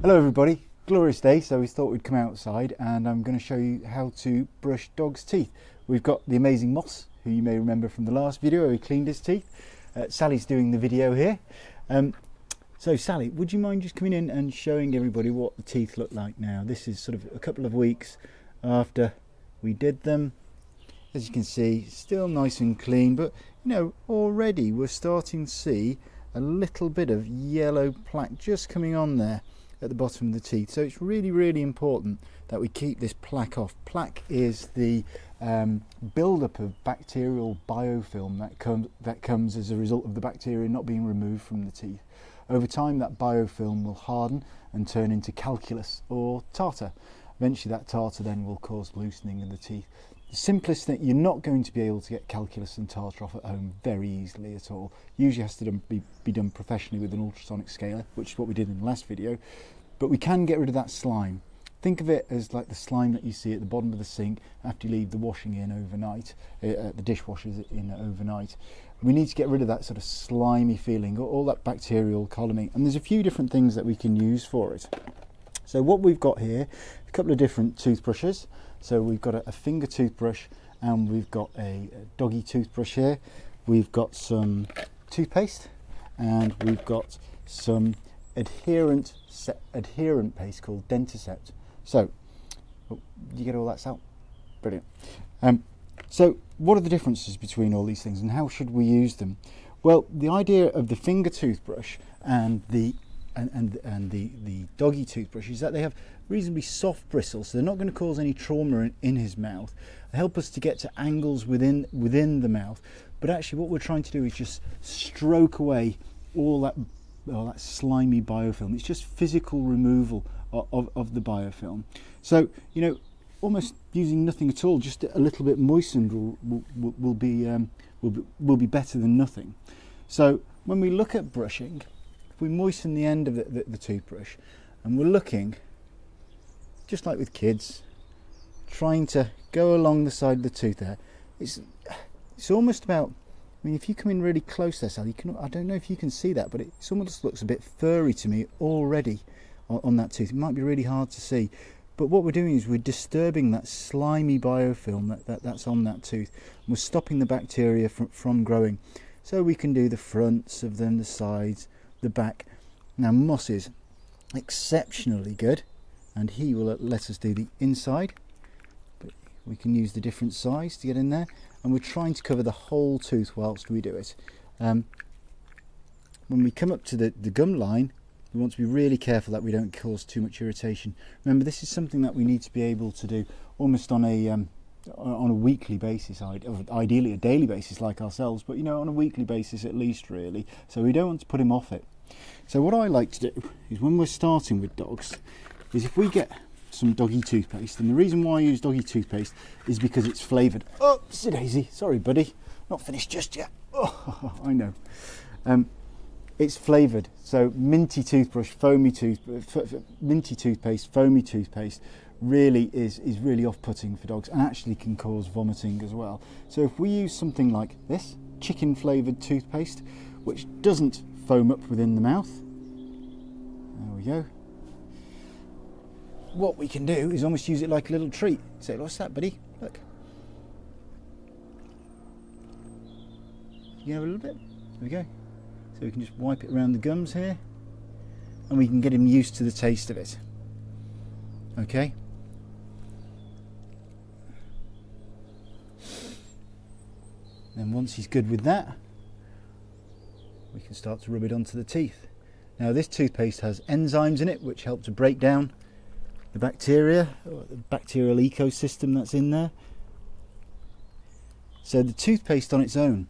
Hello everybody, glorious day, so we thought we'd come outside and I'm going to show you how to brush dogs' teeth. We've got the amazing Moss, who you may remember from the last video where he cleaned his teeth. Sally's doing the video here. So Sally, would you mind just coming in and showing everybody what the teeth look like now? This is sort of a couple of weeks after we did them. As you can see, still nice and clean, but you know, already we're starting to see a little bit of yellow plaque just coming on there at the bottom of the teeth. So it's really important that we keep this plaque off. Plaque is the build-up of bacterial biofilm that comes as a result of the bacteria not being removed from the teeth. Over time that biofilm will harden and turn into calculus or tartar. Eventually that tartar then will cause loosening of the teeth. The simplest thing, you're not going to be able to get calculus and tartar off at home very easily at all. Usually has to be done professionally with an ultrasonic scaler, which is what we did in the last video. But we can get rid of that slime. Think of it as like the slime that you see at the bottom of the sink after you leave the washing in overnight, the dishwasher's in overnight. We need to get rid of that sort of slimy feeling, all that bacterial colony. And there's a few different things that we can use for it. So what we've got here, a couple of different toothbrushes. So we've got a finger toothbrush and we've got a doggy toothbrush here. We've got some toothpaste and we've got some adherent paste called Denticept. So, you get all that out? Brilliant. So what are the differences between all these things and how should we use them? Well, the idea of the finger toothbrush and the doggy toothbrush is that they have reasonably soft bristles, so they're not going to cause any trauma in his mouth. They help us to get to angles within the mouth, but actually what we're trying to do is just stroke away all that slimy biofilm. It's just physical removal of the biofilm. So, you know, almost using nothing at all, just a little bit moistened will be better than nothing. So when we look at brushing, if we moisten the end of the toothbrush and we're looking, just like with kids, trying to go along the side of the tooth there, it's almost about, I mean, if you come in really close there, Sally, I don't know if you can see that, but it almost looks a bit furry to me already on that tooth. It might be really hard to see, but what we're doing is we're disturbing that slimy biofilm that's on that tooth. And we're stopping the bacteria from growing. So we can do the fronts of them, the sides, the back. Now Moss is exceptionally good and he will let us do the inside, but we can use the different size to get in there, and we're trying to cover the whole tooth whilst we do it. When we come up to the gum line, we want to be really careful that we don't cause too much irritation. Remember, this is something that we need to be able to do almost on a weekly basis, ideally a daily basis like ourselves, but you know, on a weekly basis at least, really. So we don't want to put him off it. So what I like to do is, when we're starting with dogs, is if we get some doggy toothpaste, and the reason why I use doggy toothpaste is because it's flavoured. Oh, Daisy, sorry buddy, not finished just yet. Oh, I know. It's flavoured, so minty toothbrush, minty toothpaste, foamy toothpaste really is really off-putting for dogs and actually can cause vomiting as well. So if we use something like this, chicken flavoured toothpaste, which doesn't foam up within the mouth, there we go. What we can do is almost use it like a little treat. Say, what's that, buddy? Look. You have a little bit? There we go. So we can just wipe it around the gums here and we can get him used to the taste of it. Okay. Then once he's good with that, we can start to rub it onto the teeth. Now this toothpaste has enzymes in it which help to break down the bacteria, or the bacterial ecosystem that's in there. So the toothpaste on its own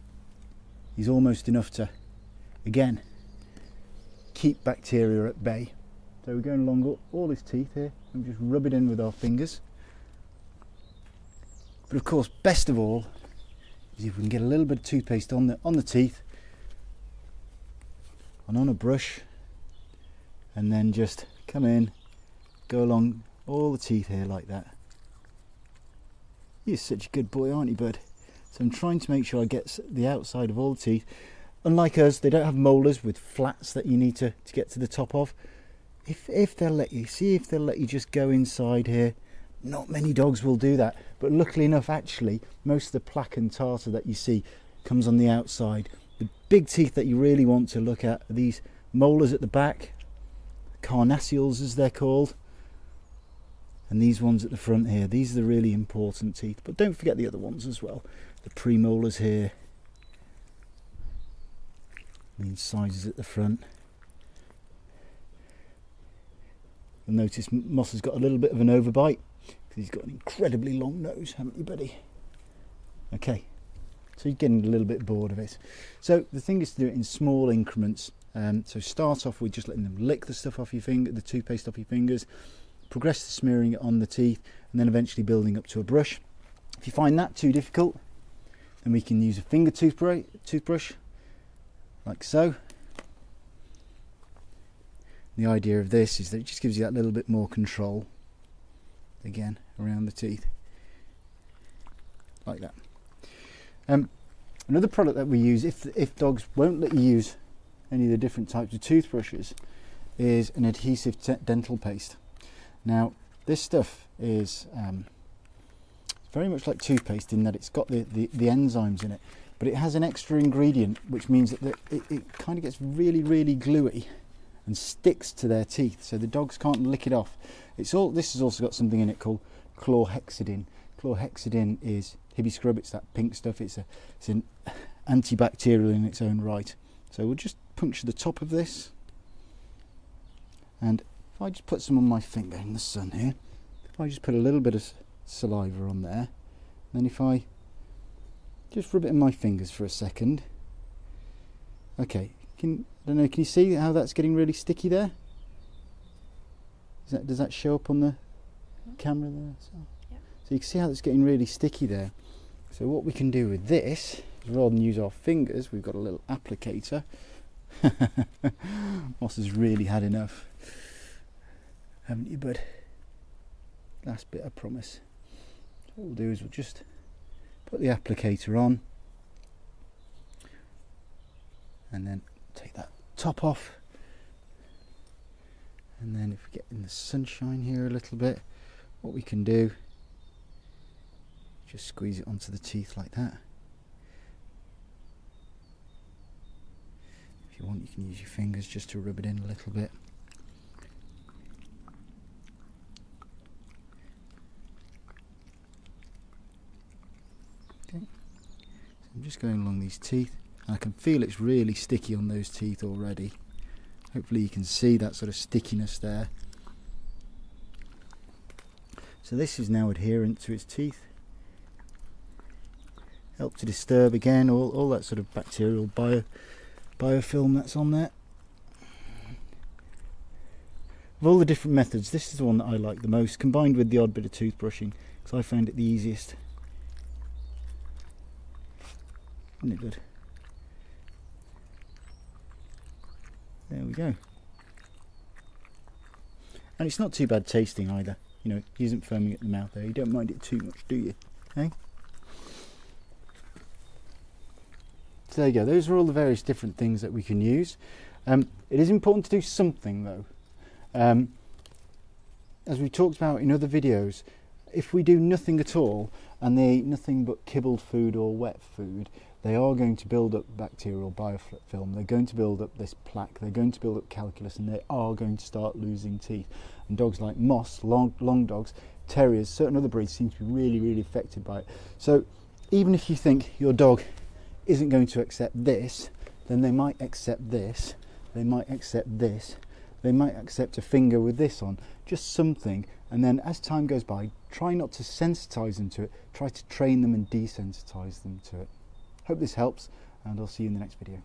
is almost enough to, again, keep bacteria at bay. So we're going along all his teeth here and just rub it in with our fingers. But of course, best of all is if we can get a little bit of toothpaste on the teeth and on a brush, and then just come in, go along all the teeth here like that. You're such a good boy, aren't you, bud? So I'm trying to make sure I get the outside of all the teeth. Unlike us, they don't have molars with flats that you need to get to the top of. if they'll let you, see if they'll let you just go inside here. Not many dogs will do that, but luckily enough, actually, most of the plaque and tartar that you see comes on the outside. The big teeth that you really want to look at are these molars at the back, carnassials as they're called, and these ones at the front here. These are the really important teeth, but don't forget the other ones as well. The premolars here, the incisors at the front. You'll notice Moss has got a little bit of an overbite because he's got an incredibly long nose, haven't you, buddy? Okay, so you're getting a little bit bored of it. So the thing is to do it in small increments. So start off with just letting them lick the stuff off your finger, the toothpaste off your fingers, progress to smearing it on the teeth, and then eventually building up to a brush. If you find that too difficult, then we can use a finger toothbrush, like so. The idea of this is that it just gives you that little bit more control, again, around the teeth, like that. Another product that we use, if dogs won't let you use any of the different types of toothbrushes, is an adhesive dental paste. Now this stuff is very much like toothpaste in that it's got the enzymes in it, but it has an extra ingredient which means that it kind of gets really gluey and sticks to their teeth, so the dogs can't lick it off. This has also got something in it called chlorhexidine. Chlorhexidine is Hibby Scrub, it's that pink stuff. It's an antibacterial in its own right. So we'll just puncture the top of this, and if I just put some on my finger in the sun here, if I just put a little bit of saliva on there, then if I just rub it in my fingers for a second. Okay, I don't know, can you see how that's getting really sticky there? Does that show up on the camera there? So you can see how it's getting really sticky there. So what we can do with this is, rather than use our fingers, we've got a little applicator. Moss has really had enough, haven't you, bud? Last bit, I promise. What we'll do is we'll just put the applicator on, and then take that top off, and then if we get in the sunshine here a little bit, what we can do, just squeeze it onto the teeth like that. If you want, you can use your fingers just to rub it in a little bit. Okay, so I'm just going along these teeth, and I can feel it's really sticky on those teeth already. Hopefully you can see that sort of stickiness there. So this is now adherent to its teeth. Help to disturb again all that sort of bacterial biofilm that's on there. Of all the different methods, this is the one that I like the most, combined with the odd bit of toothbrushing, because I found it the easiest. Isn't it good? There we go. And it's not too bad tasting either. You know, it isn't foaming at the mouth there. You don't mind it too much, do you? Okay? So there you go, those are all the various different things that we can use. It is important to do something though. As we talked about in other videos, if we do nothing at all and they eat nothing but kibbled food or wet food, they are going to build up bacterial biofilm, they're going to build up this plaque, they're going to build up calculus, and they are going to start losing teeth. And dogs like Moss, long dogs, terriers, certain other breeds seem to be really affected by it. So even if you think your dog isn't going to accept this, then they might accept this, they might accept this, they might accept a finger with this on, just something. And then as time goes by, try not to sensitize them to it, try to train them and desensitize them to it. Hope this helps, and I'll see you in the next video.